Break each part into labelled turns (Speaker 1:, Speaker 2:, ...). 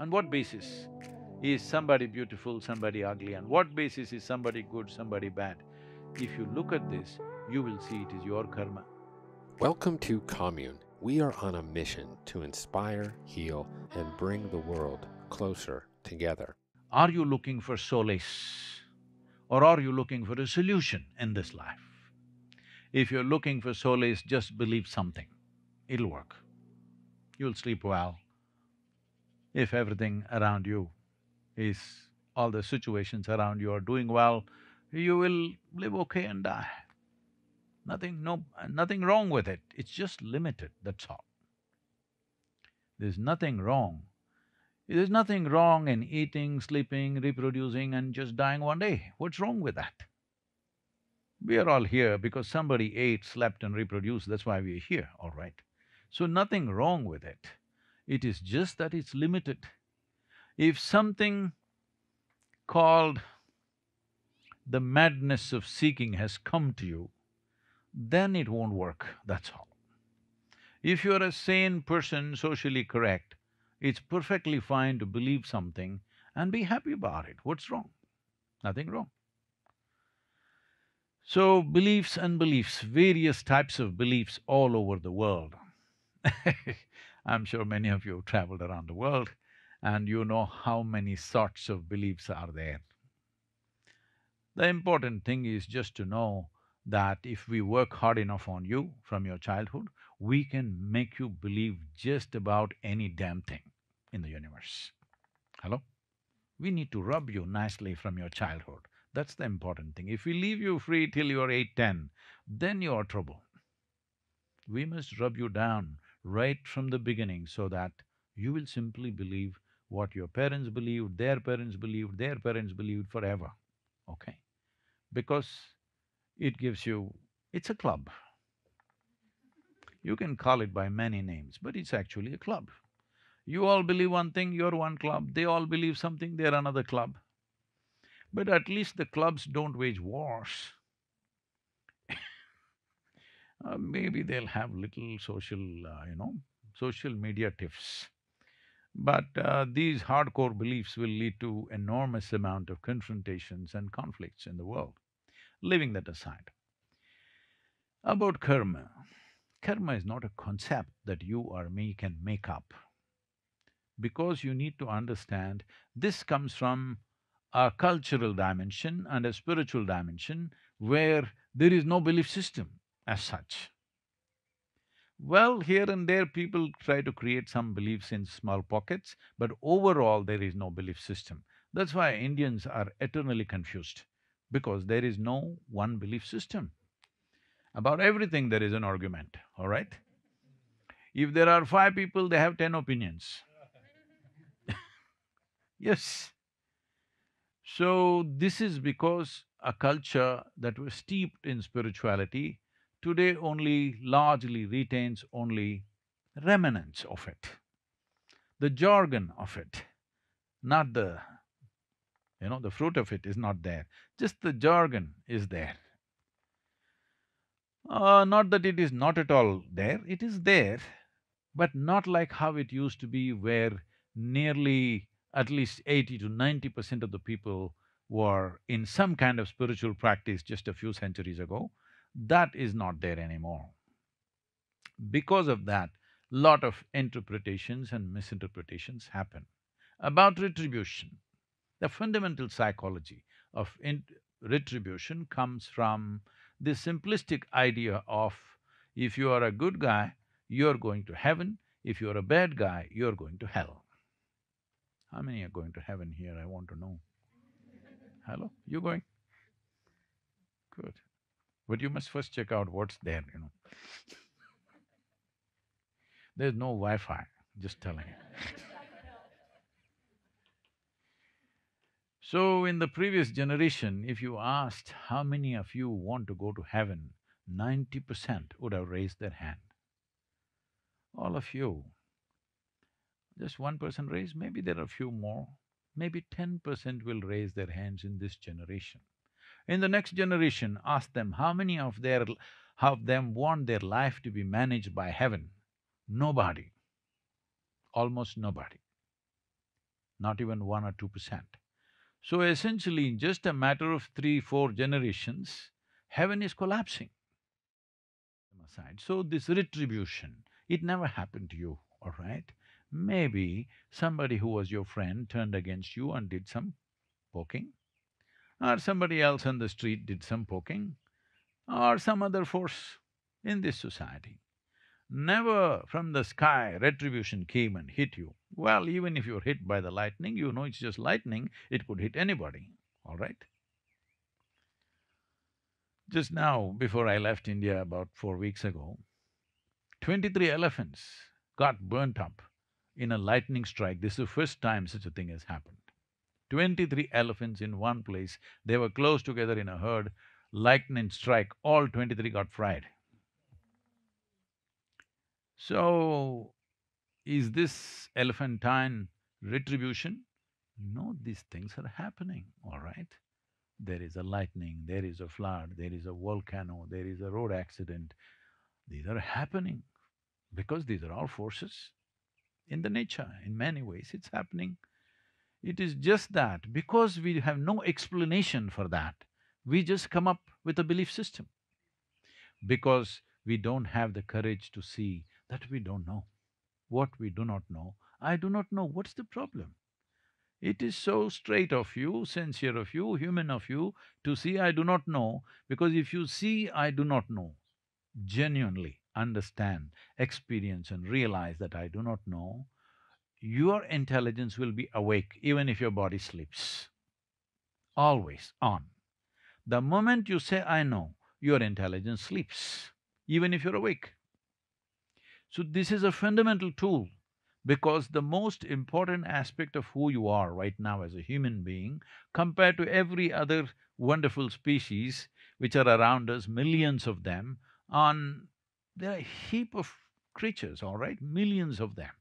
Speaker 1: On what basis is somebody beautiful, somebody ugly? On what basis is somebody good, somebody bad? If you look at this, you will see it is your karma.
Speaker 2: Welcome to Commune. We are on a mission to inspire, heal, and bring the world closer together.
Speaker 1: Are you looking for solace or are you looking for a solution in this life? If you're looking for solace, just believe something, it'll work. You'll sleep well. If everything around you is… all the situations around you are doing well, you will live okay and die. Nothing wrong with it, it's just limited, that's all. There's nothing wrong. There's nothing wrong in eating, sleeping, reproducing and just dying one day. What's wrong with that? We are all here because somebody ate, slept and reproduced, that's why we're here, all right. So nothing wrong with it. It is just that it's limited. If something called the madness of seeking has come to you, then it won't work, that's all. If you're a sane person, socially correct, it's perfectly fine to believe something and be happy about it. What's wrong? Nothing wrong. So, beliefs and beliefs, various types of beliefs all over the world. I'm sure many of you have traveled around the world and you know how many sorts of beliefs are there. The important thing is just to know that if we work hard enough on you from your childhood, we can make you believe just about any damn thing in the universe. Hello? We need to rub you nicely from your childhood. That's the important thing. If we leave you free till you're 8, 10, then you're trouble. We must rub you down right from the beginning so that you will simply believe what your parents believed, their parents believed, their parents believed forever, okay? Because it gives you… it's a club. You can call it by many names, but it's actually a club. You all believe one thing, you're one club, they all believe something, they're another club. But at least the clubs don't wage wars. Maybe they'll have little social, social media tiffs. But these hardcore beliefs will lead to enormous amount of confrontations and conflicts in the world. Leaving that aside, about karma. Karma is not a concept that you or me can make up, because you need to understand this comes from a cultural dimension and a spiritual dimension where there is no belief system as such. Well, here and there people try to create some beliefs in small pockets, but overall there is no belief system. That's why Indians are eternally confused, because there is no one belief system. About everything there is an argument, all right? If there are 5 people, they have 10 opinions. Yes. So, this is because a culture that was steeped in spirituality today only largely retains only remnants of it, the jargon of it, not the… the fruit of it is not there, just the jargon is there. Not that it is not at all there, it is there, but not like how it used to be where nearly at least 80 to 90% of the people were in some kind of spiritual practice just a few centuries ago. That is not there anymore. Because of that, lot of interpretations and misinterpretations happen. About retribution, the fundamental psychology of retribution comes from the simplistic idea of if you are a good guy, you're going to heaven, if you're a bad guy, you're going to hell. How many are going to heaven here, I want to know? Hello? You going? Good. But you must first check out what's there. There's no Wi-Fi, just telling you. So, in the previous generation, if you asked how many of you want to go to heaven, 90% would have raised their hand. All of you. Just one person raised, maybe there are a few more, maybe 10% will raise their hands in this generation. In the next generation, ask them how many of them want their life to be managed by heaven. Nobody, almost nobody. not even 1 or 2%. So essentially, in just a matter of 3, 4 generations, heaven is collapsing aside. So this retribution, it never happened to you, all right? Maybe somebody who was your friend turned against you and did some poking, or somebody else on the street did some poking, or some other force in this society. Never from the sky retribution came and hit you. Well, even if you're hit by the lightning, you know it's just lightning, it could hit anybody, all right? Just now, before I left India about 4 weeks ago, 23 elephants got burnt up in a lightning strike. This is the first time such a thing has happened. 23 elephants in one place, they were close together in a herd, lightning strike, all 23 got fried. So, is this elephantine retribution? No, these things are happening, all right? There is a lightning, there is a flood, there is a volcano, there is a road accident. These are happening because these are all forces in the nature. In many ways, it's happening. It is just that because we have no explanation for that, we just come up with a belief system because we don't have the courage to see that we don't know. What we do not know, I do not know, what's the problem? It is so straight of you, sincere of you, human of you to see I do not know, because if you see I do not know, genuinely understand, experience and realize that I do not know, your intelligence will be awake even if your body sleeps, always on. The moment you say, I know, your intelligence sleeps, even if you're awake. So this is a fundamental tool because the most important aspect of who you are right now as a human being, compared to every other wonderful species which are around us, millions of them, on… there are a heap of creatures, all right, millions of them,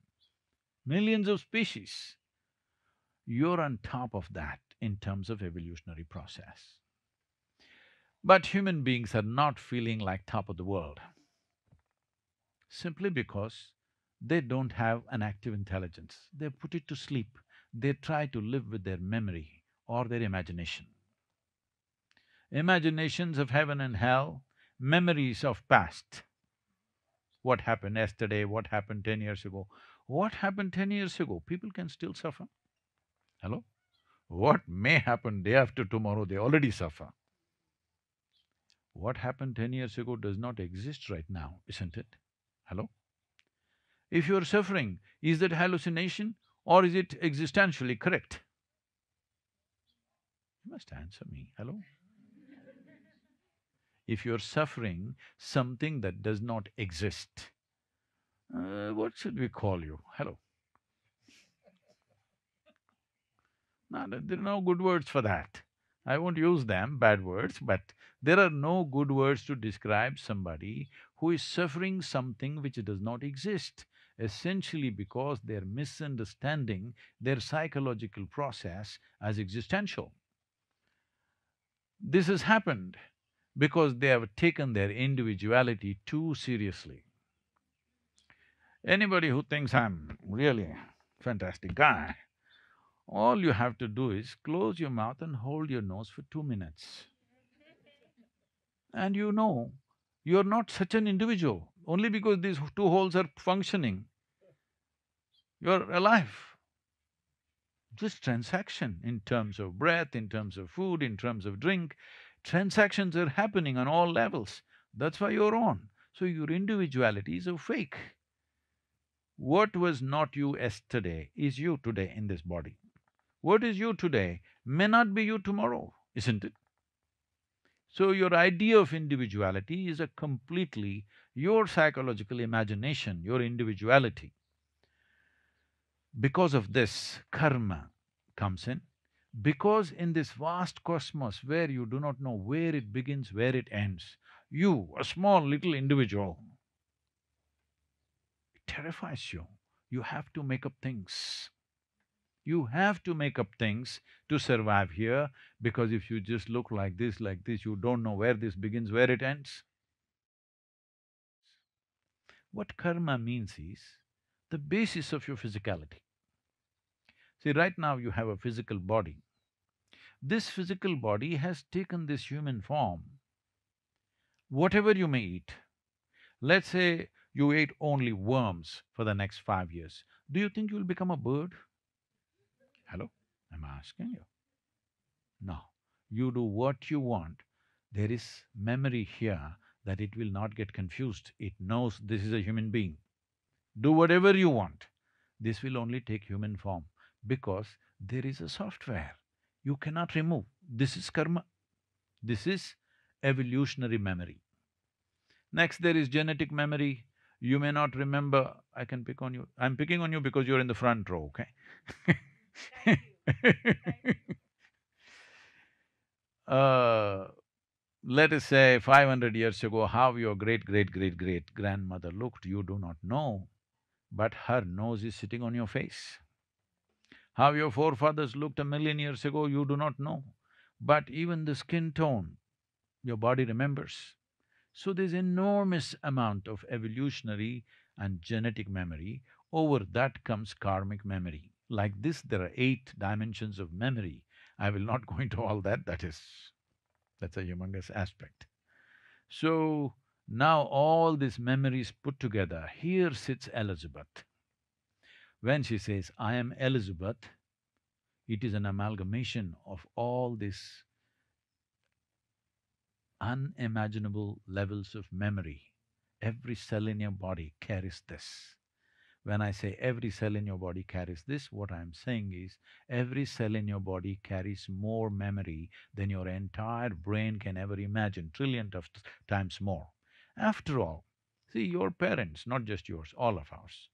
Speaker 1: millions of species. You're on top of that in terms of evolutionary process. But human beings are not feeling like top of the world, simply because they don't have an active intelligence. They put it to sleep. They try to live with their memory or their imagination. Imaginations of heaven and hell, memories of past. What happened yesterday, what happened 10 years ago. What happened 10 years ago? People can still suffer. Hello? What may happen day after tomorrow, they already suffer. What happened 10 years ago does not exist right now, isn't it? Hello? If you're suffering, is that hallucination or is it existentially correct? You must answer me, hello? If you're suffering something that does not exist, what should we call you? Hello? No, there are no good words for that. I won't use them, bad words, but there are no good words to describe somebody who is suffering something which does not exist, essentially because they're misunderstanding their psychological process as existential. This has happened because they have taken their individuality too seriously. Anybody who thinks I'm really a fantastic guy, all you have to do is close your mouth and hold your nose for 2 minutes. And you know, you're not such an individual. Only because these two holes are functioning, you're alive. Just transaction in terms of breath, in terms of food, in terms of drink, transactions are happening on all levels. That's why you're on. So your individuality is a fake. What was not you yesterday is you today in this body. What is you today may not be you tomorrow, isn't it? So your idea of individuality is a completely your psychological imagination, your individuality. Because of this, karma comes in. Because in this vast cosmos where you do not know where it begins, where it ends, you, a small little individual, it terrifies you. You have to make up things. You have to make up things to survive here, because if you just look like this, you don't know where this begins, where it ends. What karma means is the basis of your physicality. See, right now you have a physical body. This physical body has taken this human form. Whatever you may eat, let's say you ate only worms for the next 5 years, do you think you'll become a bird? Hello? I'm asking you. No. You do what you want. There is memory here that it will not get confused. It knows this is a human being. Do whatever you want. This will only take human form because there is a software you cannot remove. This is karma. This is evolutionary memory. Next, there is genetic memory. You may not remember, I can pick on you. I'm picking on you because you're in the front row, okay? Uh, let us say 500 years ago, how your great-great-great-great-grandmother looked, you do not know, but her nose is sitting on your face. How your forefathers looked 1,000,000 years ago, you do not know, but even the skin tone, your body remembers. So there's enormous amount of evolutionary and genetic memory. Over that comes karmic memory. Like this, there are 8 dimensions of memory. I will not go into all that, that's a humongous aspect. So, now all these memories put together, here sits Elizabeth. When she says, I am Elizabeth, it is an amalgamation of all these unimaginable levels of memory. Every cell in your body carries this. When I say every cell in your body carries this, what I'm saying is every cell in your body carries more memory than your entire brain can ever imagine, trillion of times more. After all, see, your parents, not just yours, all of ours,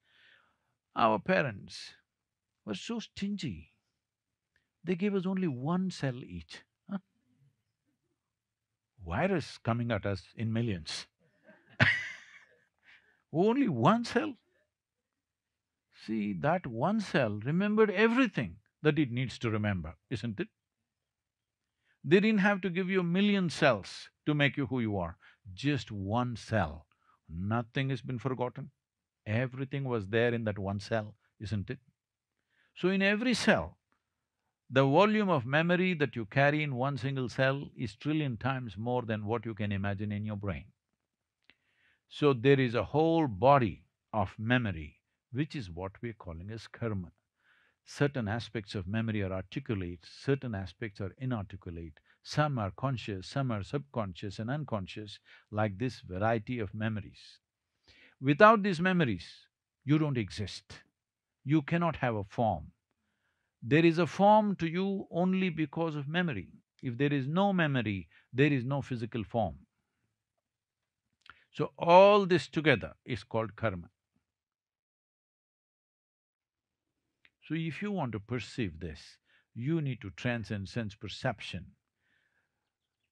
Speaker 1: our parents were so stingy, they gave us only one cell each. Huh? Virus coming at us in millions. Only one cell? See, that one cell remembered everything that it needs to remember, isn't it? They didn't have to give you 1,000,000 cells to make you who you are, just one cell. Nothing has been forgotten. Everything was there in that one cell, isn't it? So in every cell, the volume of memory that you carry in one single cell is trillion times more than what you can imagine in your brain. So there is a whole body of memory, which is what we're calling as karma. Certain aspects of memory are articulate, certain aspects are inarticulate, some are conscious, some are subconscious and unconscious, like this variety of memories. Without these memories, you don't exist. You cannot have a form. There is a form to you only because of memory. If there is no memory, there is no physical form. So all this together is called karma. So if you want to perceive this, you need to transcend sense perception.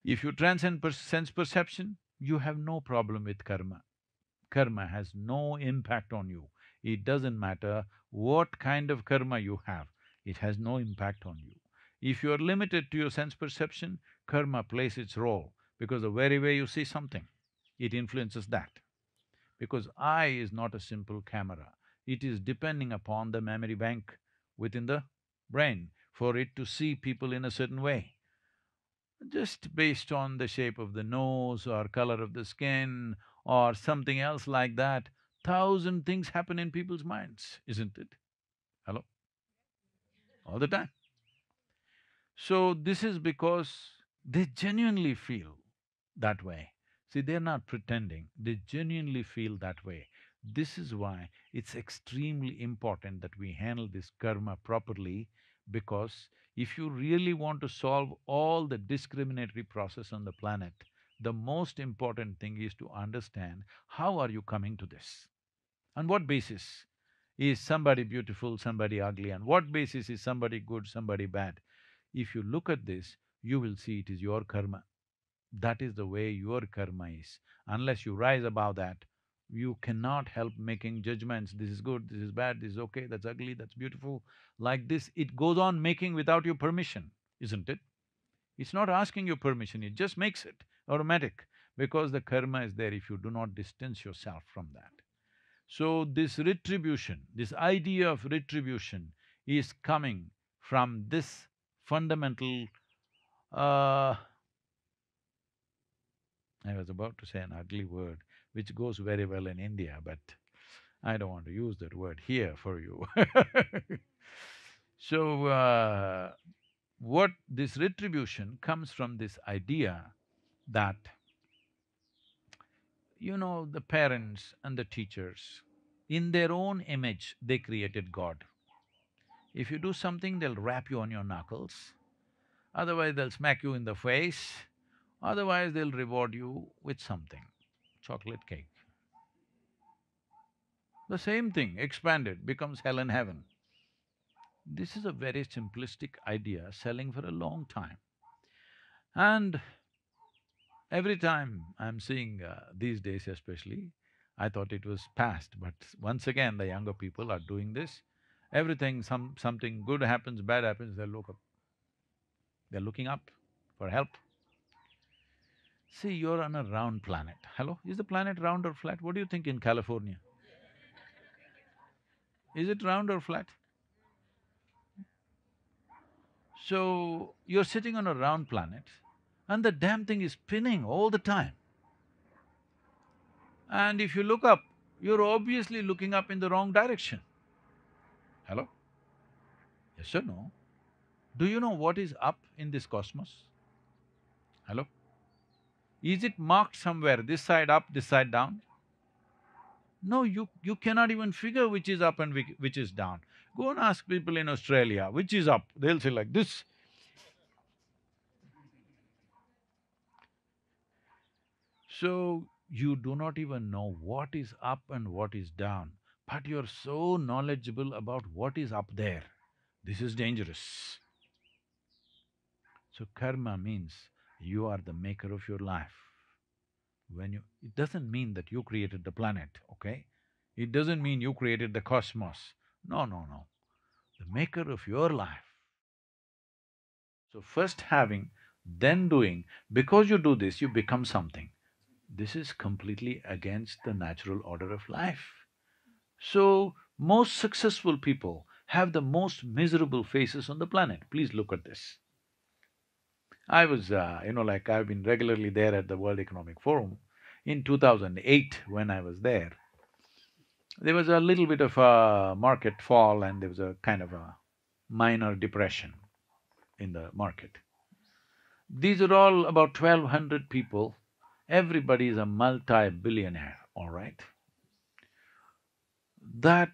Speaker 1: If you transcend sense perception, you have no problem with karma. Karma has no impact on you. It doesn't matter what kind of karma you have, it has no impact on you. If you are limited to your sense perception, karma plays its role because the very way you see something, it influences that. Because eye is not a simple camera, it is depending upon the memory bank within the brain for it to see people in a certain way. Just based on the shape of the nose or color of the skin or something else like that, 1,000 things happen in people's minds, isn't it? Hello? All the time. So this is because they genuinely feel that way. See, they're not pretending, they genuinely feel that way. This is why it's extremely important that we handle this karma properly, because if you really want to solve all the discriminatory process on the planet, the most important thing is to understand how are you coming to this? On what basis is somebody beautiful, somebody ugly? On what basis is somebody good, somebody bad? If you look at this, you will see it is your karma. That is the way your karma is. Unless you rise above that, you cannot help making judgments, this is good, this is bad, this is okay, that's ugly, that's beautiful. Like this, it goes on making without your permission, isn't it? It's not asking your permission, it just makes it automatic, because the karma is there if you do not distance yourself from that. So this retribution, this idea of retribution is coming from this fundamental… uh, I was about to say an ugly word, which goes very well in India, but I don't want to use that word here for you. So, what this retribution comes from this idea that, the parents and the teachers, in their own image, they created God. If you do something, they'll rap you on your knuckles, otherwise they'll smack you in the face, otherwise they'll reward you with something, chocolate cake. The same thing expanded becomes hell and heaven. This is a very simplistic idea selling for a long time. And every time I'm seeing these days especially, I thought it was past, but once again the younger people are doing this. Everything, something good happens, bad happens, they look up. They're looking up for help. See, you're on a round planet. Hello? Is the planet round or flat? What do you think in California? Is it round or flat? So, you're sitting on a round planet and the damn thing is spinning all the time. And if you look up, you're obviously looking up in the wrong direction. Hello? Yes or no? Do you know what is up in this cosmos? Hello? Is it marked somewhere, this side up, this side down? No, you cannot even figure which is up and which is down. Go and ask people in Australia, which is up? They'll say like this. So, you do not even know what is up and what is down, but you're so knowledgeable about what is up there. This is dangerous. So, karma means you are the maker of your life. It doesn't mean that you created the planet, okay? It doesn't mean you created the cosmos. No, no, no. The maker of your life. So first having, then doing. Because you do this, you become something. This is completely against the natural order of life. So, most successful people have the most miserable faces on the planet. Please look at this. I was, like I've been regularly there at the World Economic Forum. In 2008, when I was there was a little bit of a market fall and there was a kind of a minor depression in the market. These are all about 1,200 people, everybody is a multi-billionaire, all right? That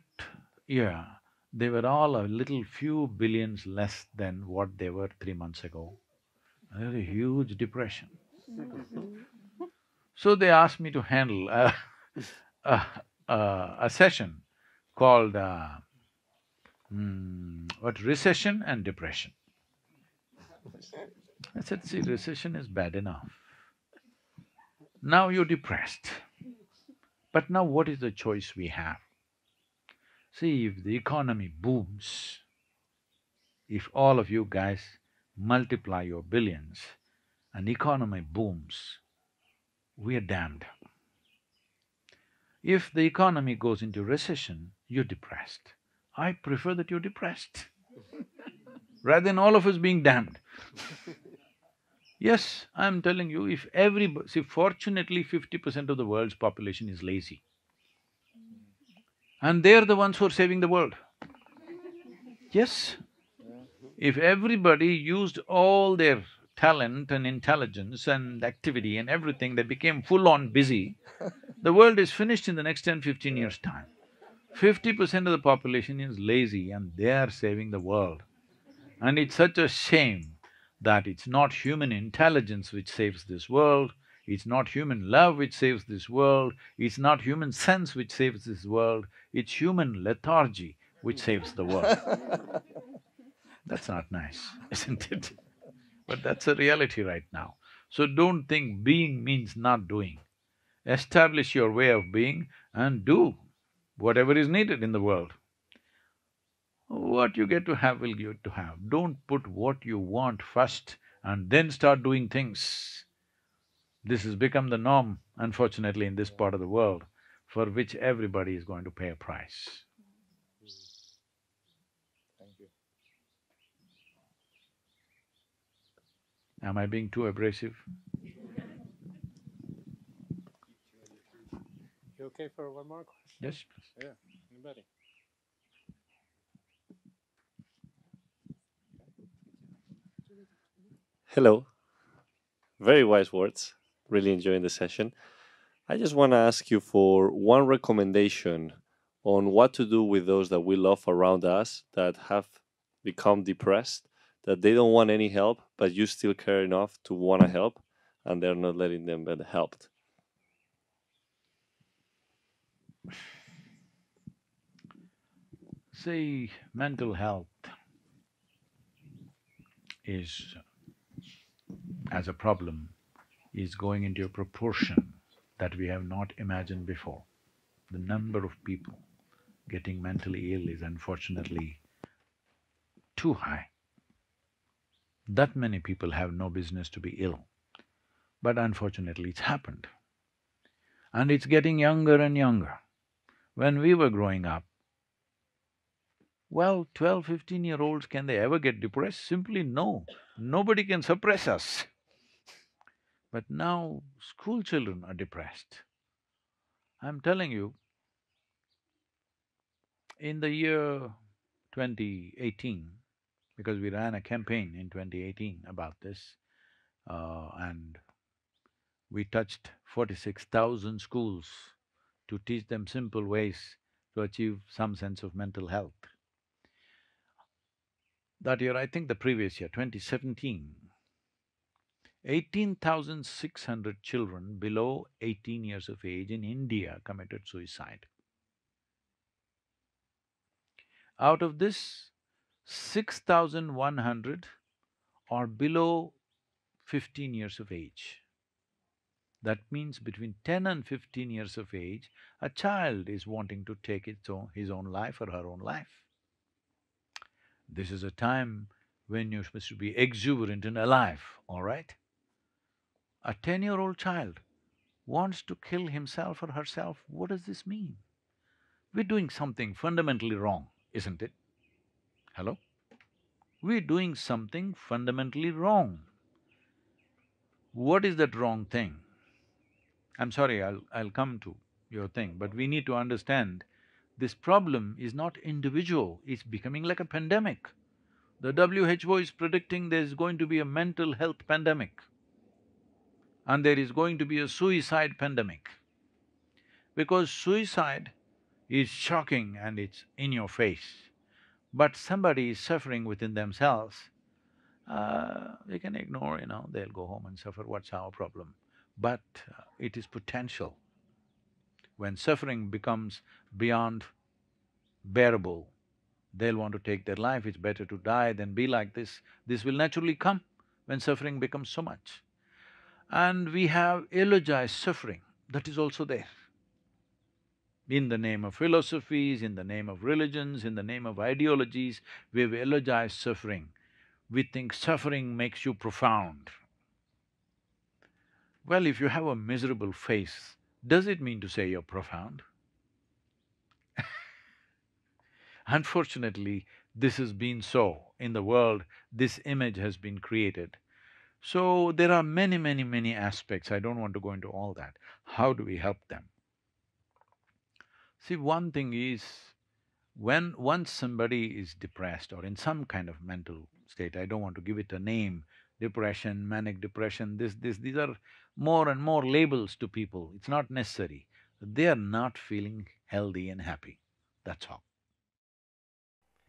Speaker 1: year, they were all a little few billions less than what they were 3 months ago. There was a huge depression. So they asked me to handle a, a session called recession and depression. I said, see, recession is bad enough. Now you're depressed. But now what is the choice we have? See, if the economy booms, if all of you guys multiply your billions and economy booms, we are damned. If the economy goes into recession, you're depressed. I prefer that you're depressed rather than all of us being damned. Yes, I'm telling you, if everybody… See, fortunately 50% of the world's population is lazy. And they're the ones who are saving the world. Yes, if everybody used all their talent and intelligence and activity and everything, they became full-on busy, the world is finished in the next 10–15 years' time. 50% of the population is lazy and they are saving the world. And it's such a shame that it's not human intelligence which saves this world, it's not human love which saves this world, it's not human sense which saves this world, it's human lethargy which saves the world. That's not nice, isn't it? But that's a reality right now. So don't think being means not doing. Establish your way of being and do whatever is needed in the world. What you get to have will get to have. Don't put what you want first and then start doing things. This has become the norm, unfortunately, in this part of the world, for which everybody is going to pay a price. Am I being too abrasive?
Speaker 2: You okay for one more question?
Speaker 1: Yes, please.
Speaker 2: Yeah, anybody? Hello. Very wise words. Really enjoying the session. I just want to ask you for one recommendation on what to do with those that we love around us that have become depressed, that they don't want any help, but you still care enough to want to help, and they're not letting them get helped.
Speaker 1: See, mental health is, as a problem, is going into a proportion that we have not imagined before. The number of people getting mentally ill is unfortunately too high. That many people have no business to be ill, but unfortunately it's happened. And it's getting younger and younger. When we were growing up, well, 12, 15-year-olds, can they ever get depressed? Simply no. Nobody can suppress us. But now, school children are depressed. I'm telling you, in the year 2018, because we ran a campaign in 2018 about this, and we touched 46,000 schools to teach them simple ways to achieve some sense of mental health. That year, I think the previous year, 2017, 18,600 children below 18 years of age in India committed suicide. Out of this, 6,100 are below 15 years of age. That means between 10 and 15 years of age, a child is wanting to take his own life or her own life. This is a time when you're supposed to be exuberant and alive, all right? A 10-year-old child wants to kill himself or herself, what does this mean? We're doing something fundamentally wrong, isn't it? Hello? We're doing something fundamentally wrong. What is that wrong thing? I'm sorry, I'll come to your thing, but we need to understand this problem is not individual, it's becoming like a pandemic. The WHO is predicting there's going to be a mental health pandemic and there is going to be a suicide pandemic. Because suicide is shocking and it's in your face, but somebody is suffering within themselves, they can ignore, they'll go home and suffer, what's our problem? But it is potential. When suffering becomes beyond bearable, they'll want to take their life, it's better to die than be like this. This will naturally come when suffering becomes so much. And we have eulogized suffering, that is also there. In the name of philosophies, in the name of religions, in the name of ideologies, we've eulogized suffering. We think suffering makes you profound. Well, if you have a miserable face, does it mean to say you're profound? Unfortunately, this has been so in the world, this image has been created. So there are many, many, many aspects, I don't want to go into all that. How do we help them? See, one thing is, once somebody is depressed or in some kind of mental state, I don't want to give it a name, depression, manic depression, these are more and more labels to people, it's not necessary. They are not feeling healthy and happy, that's all.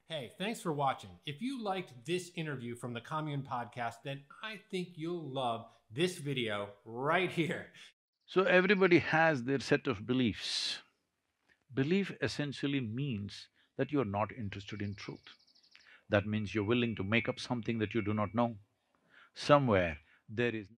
Speaker 3: Hey, thanks for watching. If you liked this interview from the Commune podcast, then I think you'll love this video right here.
Speaker 1: So everybody has their set of beliefs. Belief essentially means that you're not interested in truth. That means you're willing to make up something that you do not know. Somewhere there is